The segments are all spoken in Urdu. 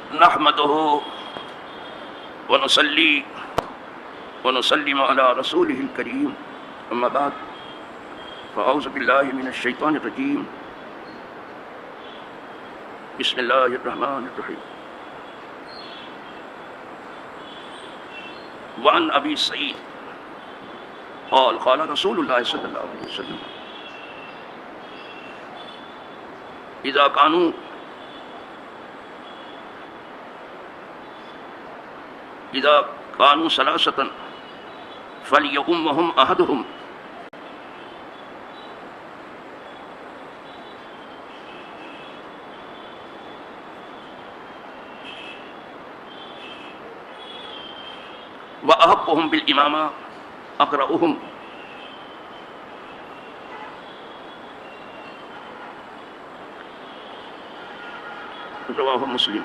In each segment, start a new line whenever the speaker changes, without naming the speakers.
نحمده ونصلي ونسلم على رسوله الكريم أما بعد فأعوذ بالله من الشيطان الرجيم بسم الله الرحمن الرحيم وعن أبي سعيد قال قال رسول الله صلى الله عليه وسلم إذا كانوا ثلاثة فليؤمهم أحدهم وأحقهم بالإمامة أقرأهم رواه مسلم.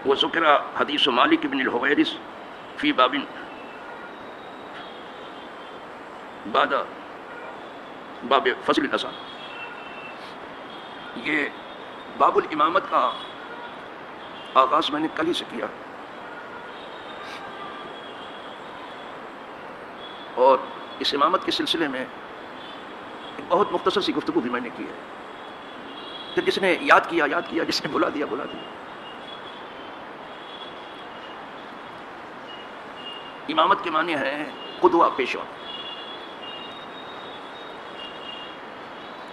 وذكر حديث مالك بن الحويرث في باب بعد باب فصل النساء. یہ باب الامامت کا آغاز میں نے کل ہی سے کیا اور اس امامت کے سلسلے میں ایک بہت مختصر سی گفتگو بھی میں نے کی ہے. پھر جس نے یاد کیا جس نے بلا دیا. امامت کے معنی ہے قدوہ پیشوا.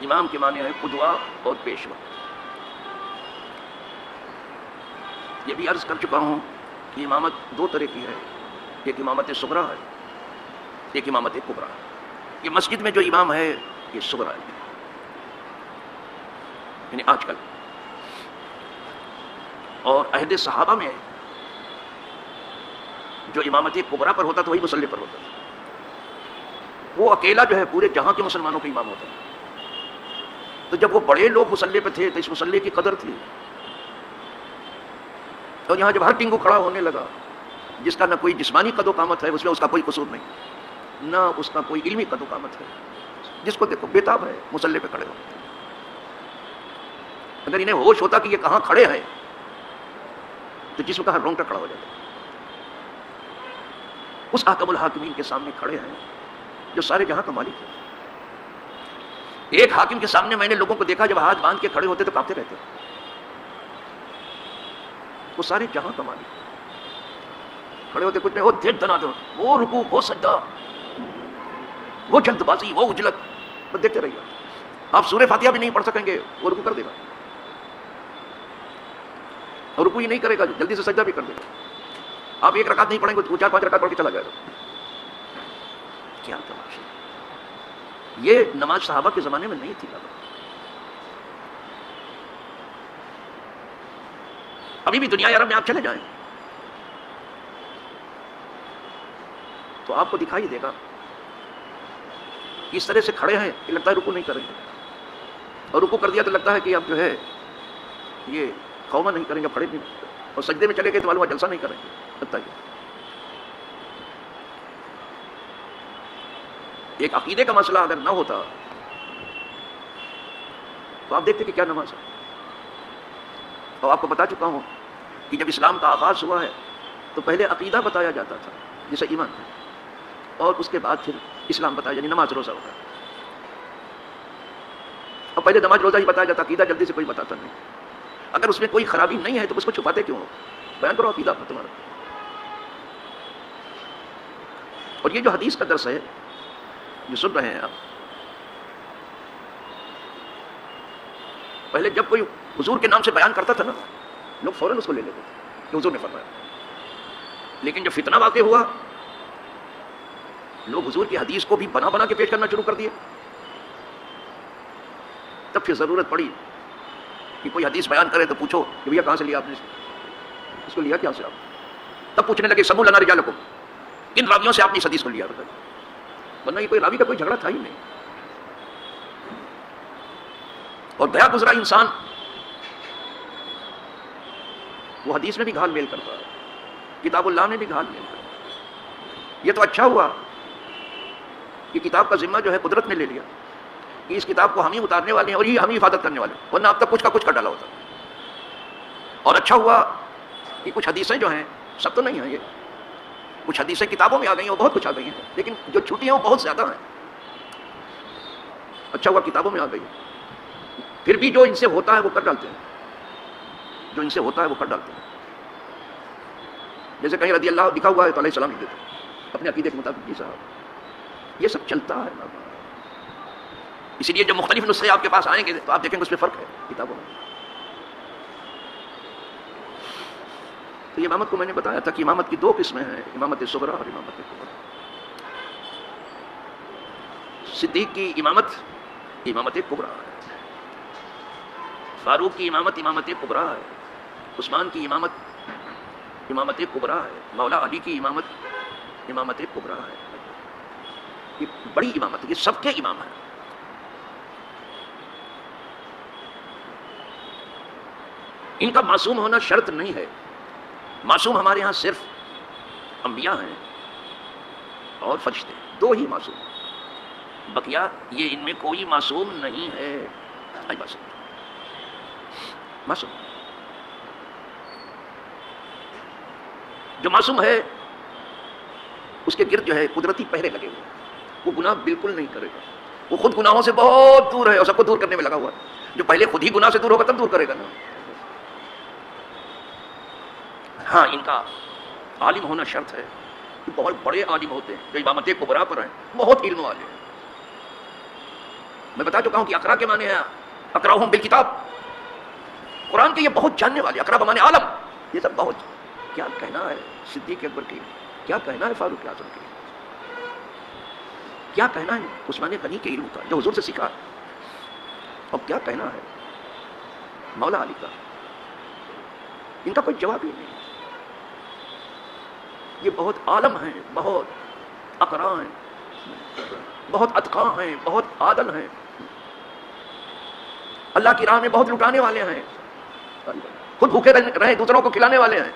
امام کے معنی ہے قدوہ اور پیشوا. یہ بھی عرض کر چکا ہوں کہ امامت دو طرح کی ہے. ایک امامت صغریٰ ہے, ایک امامت کبریٰ. یہ مسجد میں جو امام ہے یہ صغریٰ ہے, یعنی آج کل. اور عہد صحابہ میں جو امامت کبریٰ پر ہوتا تھا وہی مصلی پر ہوتا تھا. وہ اکیلا جو ہے پورے جہاں کے مسلمانوں کا امام ہوتا تھا. تو جب وہ بڑے لوگ مصلی پہ تھے تو اس مصلی کی قدر تھی. اور یہاں جب ہر ٹنگو کھڑا ہونے لگا جس کا نہ کوئی جسمانی قد و قامت ہے, اس میں اس کا کوئی قصور نہیں, نہ اس کا کوئی علمی قد و قامت ہے, جس کو دیکھو بےتاب ہے مصلی پہ کھڑے ہو. اگر انہیں ہوش ہوتا کہ یہ کہاں کھڑے ہیں تو جسم کا ہر رونگٹا کھڑا ہو جاتا. اس حاکم الحاکمین کے سامنے کھڑے ہیں جو سارے جہاں کا مالک ہے. ایک حاکم کے سامنے میں نے لوگوں کو دیکھا جب ہاتھ باندھ کے کھڑے ہوتے تو کانپتے رہتے. وہ سارے جہاں کا مالک کھڑے ہوتے, کچھ نہیں, وہ دیر دنا دو, وہ رکوع, وہ سجدہ, وہ جلد بازی, وہ اجلت, بس دیکھتے رہیے. آپ سورہ فاتحہ بھی نہیں پڑھ سکیں گے, وہ رکوع کر دے گا, اور رکوع ہی نہیں کرے گا, جلدی سے سجدہ بھی کر دے گا. آپ ایک رکعت نہیں پڑھیں گے تو 4-5 رکعت پڑھ کے چلا جائے گا. کیا تماشا. یہ نماز صحابہ کے زمانے میں نہیں تھی. ابھی بھی دنیا عرب میں آپ چلے جائیں تو آپ کو دکھائی دے گا اس طرح سے کھڑے ہیں کہ لگتا ہے رکوع نہیں کریں گے, اور رکوع کر دیا تو لگتا ہے کہ اب جو ہے یہ قوما نہیں کریں گے, کھڑے نہیں, اور سجدے میں چلے گئے تو معلوم جلسہ نہیں کریں گے. لگتا ہے ایک عقیدے کا مسئلہ اگر نہ ہوتا تو آپ دیکھتے کہ کیا نماز ہے. اور آپ کو بتا چکا ہوں کہ جب اسلام کا آغاز ہوا ہے تو پہلے عقیدہ بتایا جاتا تھا جسے ایمان ہے, اور اس کے بعد پھر اسلام بتایا, یعنی نماز روزہ ہوتا ہے. اور پہلے نماز روزہ ہی بتایا جاتا, عقیدہ جلدی سے کوئی بتاتا نہیں. اگر اس میں کوئی خرابی نہیں ہے تو اس کو چھپاتے کیوں ہو؟ بیان کرو عقیدہ تمہارا. اور یہ جو حدیث کا درس ہے جو سن رہے ہیں آپ, پہلے جب کوئی حضور کے نام سے بیان کرتا تھا نا, لوگ فوراً اس کو لے لیتے تھے کہ حضور نے فرمایا. لیکن جب فتنہ واقع ہوا لوگ حضور کی حدیث کو بھی بنا بنا کے پیش کرنا شروع کر دیے. تب پھر ضرورت پڑی کہ کوئی حدیث بیان کرے تو پوچھو کہ بھیا کہاں سے لیا آپ نے اس کو لیا کیا سے آپ. تب پوچھنے لگے سمو لنا رجالکم, کن راویوں سے آپ نے اس حدیث کو لیا, ورنہ یہ کوئی راوی کا کوئی جھگڑا تھا ہی نہیں. اور گیا گزرا انسان وہ حدیث میں بھی گھال میل کرتا ہے, کتاب اللہ میں بھی گھال میل کرتا ہے. یہ تو اچھا ہوا یہ کتاب کا ذمہ جو ہے قدرت نے لے لیا کہ اس کتاب کو ہم ہی اتارنے والے ہیں اور یہ ہم ہی حفاظت کرنے والے ہیں، ورنہ اب تک کچھ کا کچھ کر ڈالا ہوتا. اور اچھا ہوا کہ کچھ حدیثیں جو ہیں، سب تو نہیں ہیں، یہ کچھ حدیثیں کتابوں میں آ گئی ہیں اور بہت کچھ آ گئی ہیں، لیکن جو چھوٹی ہیں وہ بہت زیادہ ہیں. اچھا ہوا کتابوں میں آ گئی ہے. پھر بھی جو ان سے ہوتا ہے وہ کر ڈالتے ہیں، جو ان سے ہوتا ہے وہ کر ڈالتے ہیں. جیسے کہیں رضی اللہ لکھا ہوا ہے تو علیہ السلام لکھ دیتے ہیں اپنے عقیدے کے مطابق. جی صاحب یہ سب چلتا ہے بابا. اسی لیے جو مختلف نسخے آپ کے پاس آئیں گے تو آپ دیکھیں گے اس میں فرق ہے کتابوں میں. تو یہ امامت کو میں نے بتایا تھا کہ امامت کی دو قسمیں ہیں، امامت صغریٰ اور امامت کبریٰ. صدیق کی امامت امامت کبریٰ ہے، فاروق کی امامت امامت کبریٰ ہے، عثمان کی امامت امامت کبریٰ ہے، مولا علی کی امامت امامت کبریٰ ہے. یہ بڑی امامت ہے، یہ سب کے امام ہیں. ان کا معصوم ہونا شرط نہیں ہے. معصوم ہمارے ہاں صرف انبیاء ہیں اور فرشتے، دو ہی معصوم ہیں. بقیہ یہ ان میں کوئی معصوم نہیں ہے. معصوم جو معصوم ہے اس کے گرد جو ہے قدرتی پہرے لگے ہوئے، وہ گناہ بالکل نہیں کرے گا. وہ خود گناہوں سے بہت دور ہے اور سب کو دور کرنے میں لگا ہوا ہے. جو پہلے خود ہی گناہ سے دور ہوگا تب دور کرے گا نا. ہاں ان کا عالم ہونا شرط ہے. بہت بڑے عالم ہوتے ہیں جو امامت کبریٰ پر ہیں، بہت علم والے ہیں. میں بتا چکا ہوں کہ اقرا کے معنی ہے اقراہم بالکتاب. قرآن کے یہ بہت جاننے والے. اقرا بمعنی عالم. یہ سب بہت کیا کہنا ہے صدیق اکبر کی، کیا کہنا ہے فاروق اعظم کی، کیا کہنا ہے عثمان غنی کے علم کا جو حضور سے سیکھا، اور کیا کہنا ہے مولا علی کا. ان کا کوئی جواب ہی نہیں. یہ بہت عالم ہیں، بہت اقرا ہیں، بہت اتقاء ہیں، بہت عادل ہیں، اللہ کی راہ میں بہت لٹانے والے ہیں، خود بھوکے رہے دوسروں کو کھلانے والے ہیں.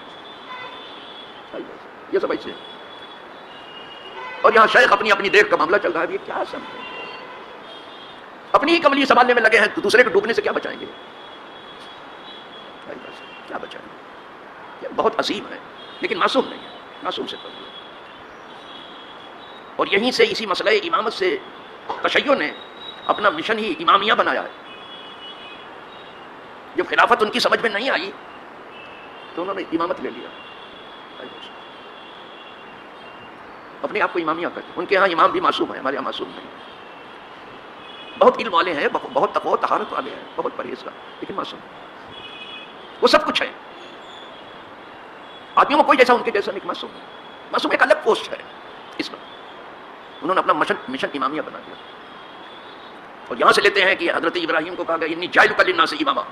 یہ سب ایسے. اور یہاں شیخ اپنی اپنی دیکھ کا معاملہ چل رہا ہے. یہ کیا سمجھیں، اپنی ہی کملی سنبھالنے میں لگے ہیں تو دوسرے کو ڈوبنے سے کیا بچائیں گے؟ کیا بچائیں گے؟ یہ بہت عظیم ہے لیکن معصوم نہیں ہے. معصوم سے پڑھ. اور یہیں سے اسی مسئلہ امامت سے تشیع نے اپنا مشن ہی امامیہ بنایا ہے. جب خلافت ان کی سمجھ میں نہیں آئی تو انہوں نے امامت لے لیا. اپنے آپ کو امامیہ کرتے. ان کے ہاں امام بھی معصوم ہے، ہمارے یہاں معصوم نہیں. بہت علم والے ہیں، بہت تقویٰ طہارت والے ہیں، بہت پرہیزگار، لیکن معصوم. وہ سب کچھ ہے. آدمیوں میں کوئی جیسا ان کے جیسا نہیں. معصوم ہے. معصوم ایک الگ پوسٹ ہے اس میں. انہوں نے اپنا مشن امامیہ بنا دیا. اور یہاں سے لیتے ہیں کہ حضرت ابراہیم کو کہا گیا انی جاعلک للناس اماما.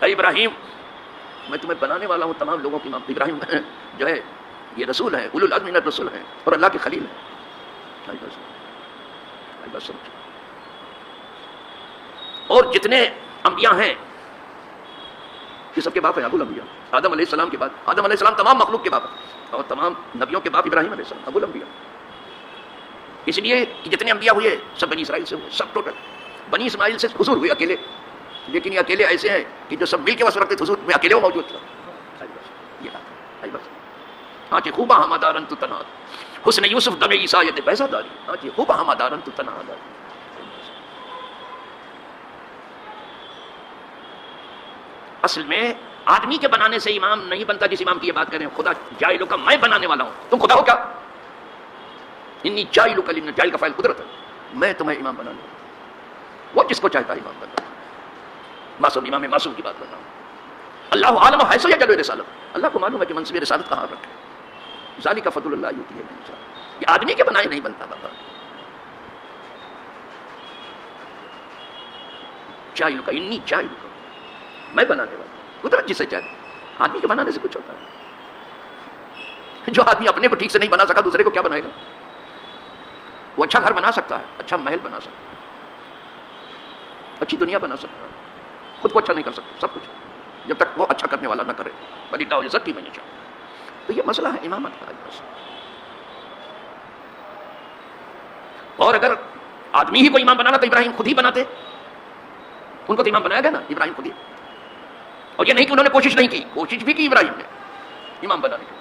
اے ابراہیم میں تمہیں بنانے والا ہوں تمام لوگوں کے امام. ابراہیم جو ہے یہ رسول ہے، اولو العزم من الرسل ہیں اور اللہ کے خلیل ہیں. اور جتنے انبیاء ہیں یہ سب کے باپ ہیں ابو الانبیاء. آدم علیہ السلام کے بعد آدم علیہ السلام تمام مخلوق کے باپ ہیں اور تمام نبیوں کے باپ ابراہیم علیہ السلام ابو الانبیاء. اس لیے کہ جتنے انبیاء ہوئے سب بنی اسرائیل سے ہوئے، سب ٹوٹل. بنی اسماعیل سے حضور ہوئے اکیلے، لیکن یہ اکیلے ایسے ہیں کہ جو سب مل کے وس رکھتے حضور میں اکیلے وہ موجود تھا. ہاں جی خوبا ہمادارن تو تنہا حسن یوسف دم عیسائیت پیسہ داری. ہاں جی خوبا ہمادارن تو تنہا داری. اصل میں آدمی کے بنانے سے امام نہیں بنتا. جس امام کی یہ بات کریں خدا جاعلک کا میں بنانے والا ہوں. تم خدا ہو کیا؟ انی جاعلک للناس. جاعل کا فاعل قدرت ہے. میں تمہیں امام بنا لوں. وہ جس کو چاہتا ہے امام بنا. معصوم امام معصوم کی بات کر رہا ہوں. اللہ عالم حیث یجعل رسالت. اللہ کو معلوم ہے کہ منصب رسالت کہاں رکھے. ذالک فضل اللہ یؤتیہ من یشاء. یہ آدمی کے بنائے نہیں بنتا بابا. جاعلک انی جاعلک میں بنانے والا. قدرت جسے چاہے. آدمی کے بنانے سے کچھ ہوتا ہے. جو آدمی اپنے کو ٹھیک سے نہیں بنا سکا دوسرے کو کیا بنائے گا؟ وہ اچھا گھر بنا سکتا ہے، اچھا محل بنا سکتا ہے، اچھی دنیا بنا سکتا ہے، خود کو اچھا نہیں کر سکتا. سب کچھ جب تک وہ اچھا کرنے والا نہ کرے. بلی اللہ یزکی من یشاء. تو یہ مسئلہ ہے امامت کا. اور اگر آدمی ہی کو امام بنانا تو ابراہیم خود ہی بناتے. ان کو تو امام بنایا گیا نا ابراہیم خود ہی. اور یہ نہیں کہ انہوں نے کوشش نہیں کی، کوشش بھی کی ابراہیم نے امام بنانے کی.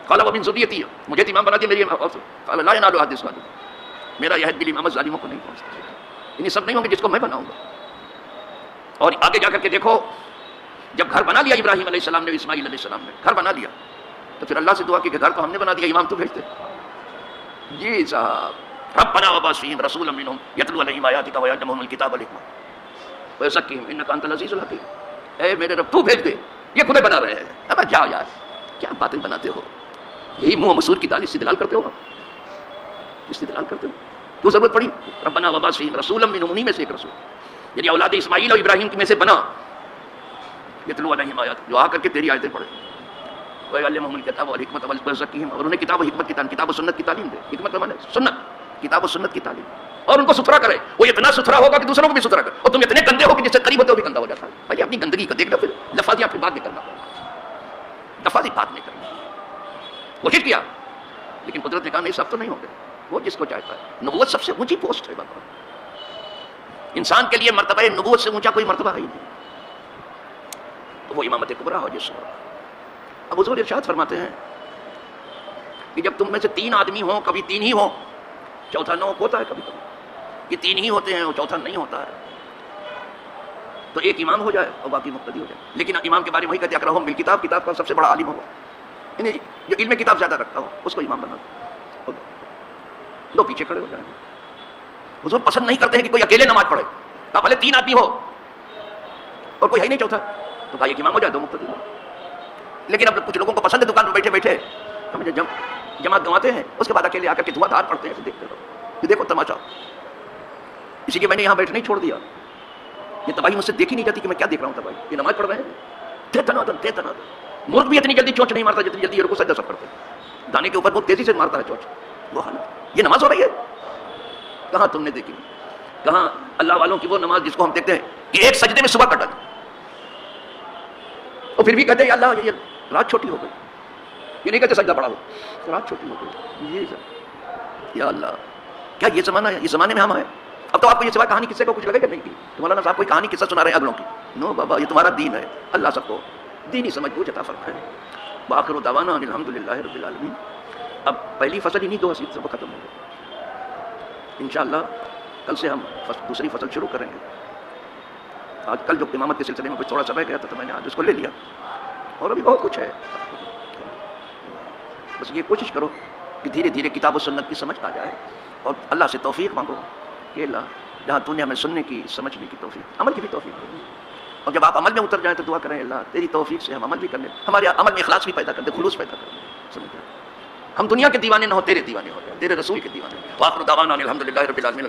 قال ومن ذریتی، مجھے تو امام بنا دیا میری قال لا ینال عہد الظالمین، میرا یہ عہد بالامامت ظالموں کو نہیں پہنچتا. انہیں سب نہیں ہوں گے جس کو میں بناؤں گا. اور آگے جا کر کے دیکھو، جب گھر بنا لیا ابراہیم علیہ السلام نے، اسماعیل علیہ السلام نے گھر بنا لیا، تو پھر اللہ سے دعا کی کہ گھر تو ہم نے بنا دیا، امام تو بھیجتے. جی صاحب، ربنا وابعث فیہم رسولا منہم یتلو علیہم آیاتک ویعلمہم الکتاب والحکمہ ویزکیہم انک انت العزیز الحکیم. اے میرے رب تو بھیج دے، یہ خودے بنا رہے ہیں. اب جاؤ یار، کیا باتیں بناتے ہو، یہی منہ مسور کی دال استدلال کرتے ہو، استدلال کرتے ہو. تو ضرورت پڑی ربنا وابعث فیہم رسولا منہم، انہی میں سے ایک رسول، یعنی اولاد اسماعیل اور ابراہیم میں سے بنا، یتلو علیہم آیات، جو آ کر کے تیری آیتیں پڑھے، وَيَعْلِمُهُمُ الْكِتَابَ وَالْحِکْمَةَ وَيُزَکِّیہم، اور انہیں کتاب و حکمت کی تعلیم، کتاب و سنت کی تعلیم دے. حکمت مانے سنت، کتاب و سنت کی تعلیم، اور ان کو ستھرا کرے. وہ اتنا ستھرا ہوگا کہ دوسروں کو بھی ستھرا کرے. اور تم اتنے گندے ہو کہ جس سے قریب ہوتے ہو بھی گندا ہو جاتا ہے. بھائی اپنی گندگی کو دیکھ لو، پھر لفاظیاں پھر بعد میں کرنا، لفاظی بات نہیں کرنا. کوشش کیا لیکن قدرت نے کہا نہیں، سب تو نہیں ہوں گے. وہ جس کو چاہتا ہے. نبوت سب سے اونچی پوسٹ ہے بابا. انسان کے لیے مرتبہ نبوت سے اونچا کوئی مرتبہ ہے ہی نہیں. تو وہ امامت کبریٰ ہو جس کو. اب حضور ارشاد فرماتے ہیں کہ جب تم میں سے 3 آدمی ہوں، کبھی 3 ہی ہوں، چوتھا نہ ہوتا ہے کبھی کبھی، یہ 3 ہی ہوتے ہیں اور چوتھا نہیں ہوتا ہے، تو ایک امام ہو جائے اور باقی مقتدی ہو جائے. لیکن امام کے بارے میں وہی کہتے ہیں اقرأہم بالکتاب، کتاب کا سب سے بڑا عالم ہو، یعنی جو علم کتاب زیادہ رکھتا ہو اس کو امام بنا دو. دو پیچھے کھڑے ہو جائیں گے. حضور پسند نہیں کرتے ہیں کہ کوئی اکیلے نماز پڑھے. کہا بھلے 3 آدمی ہو اور کوئی ہے ہی نہیں چوتھا، تو کہا ایک امام ہو جائے، 2 مقتدی ہو. لیکن اب کچھ لوگوں کو پسند ہے دکان پہ بیٹھے بیٹھے ہم جماعت گنواتے ہیں، اس کے بعد اکیلے آ کر کے دھواں دھار پڑھتے ہیں. دیکھتے رہو، دیکھو تماشا. اسی لیے میں نے یہاں بیٹھنے نہیں چھوڑ دیا. یہ تباہی مجھ سے دیکھی نہیں جاتی کہ میں کیا دیکھ رہا ہوں. تباہی یہ نماز پڑھ رہے ہیں، تھے. مرغ بھی اتنی جلدی چونچ نہیں مارتا جتنی جلدی رکوع سجدہ سب کرتے ہیں. دانے کے اوپر بہت تیزی سے مارتا ہے چونچ. وہ حالت، یہ نماز ہو رہی ہے. کہاں تم نے دیکھی؟ کہاں اللہ والوں کی وہ نماز جس کو ہم دیکھتے ہیں کہ ایک سجدے میں صبح کٹا جائے، اور پھر بھی کہتے ہیں یا اللہ یہ رات چھوٹی ہو گئی. یہ نہیں کہتے سجدہ بڑا ہو، رات چھوٹی ہو گئی. یہ یا اللہ، کیا یہ زمانہ ہے؟ یہ زمانے میں ہم ہیں. اب تو آپ کو یہ سوا کہانی قصے کو کچھ لگے گا نہیں کی مولانا صاحب کوئی کہانی قصہ سنا رہے ہیں اگلوں کی. نو بابا، یہ تمہارا دین ہے. اللہ سب کو دینی سمجھ بوجھ عطا فرمائے. وآخر دعوانا ان الحمدللہ رب العالمین. اب پہلی فصل انہی 2 حدیث سے ختم ہو گئی. انشاءاللہ کل سے ہم دوسری فصل شروع کریں گے. آج کل جو امامت کے سلسلے میں کچھ تھوڑا سا رہ گیا تھا تو میں نے آج اس کو لے لیا، اور ابھی بہت کچھ ہے. بس یہ کوشش کرو کہ دھیرے دھیرے کتاب و سنت کی سمجھ آ جائے، اور اللہ سے توفیق مانگو کہ اللہ جہاں تو نے ہمیں سننے کی، سمجھنے کی توفیق، عمل کی بھی توفیق دے. اور جب آپ عمل میں اتر جائیں تو دعا کریں اللہ تیری توفیق سے ہم عمل بھی کر لیں، ہمارے عمل میں اخلاص بھی پیدا کر دے، خلوص پیدا کر دے. سمجھ ہم دنیا کے دیوانے نہ ہو، تیرے دیوانے ہو جائیں، تیرے رسول کے دیوانے. وآخر دعوانا الحمدللہ رب العالمین.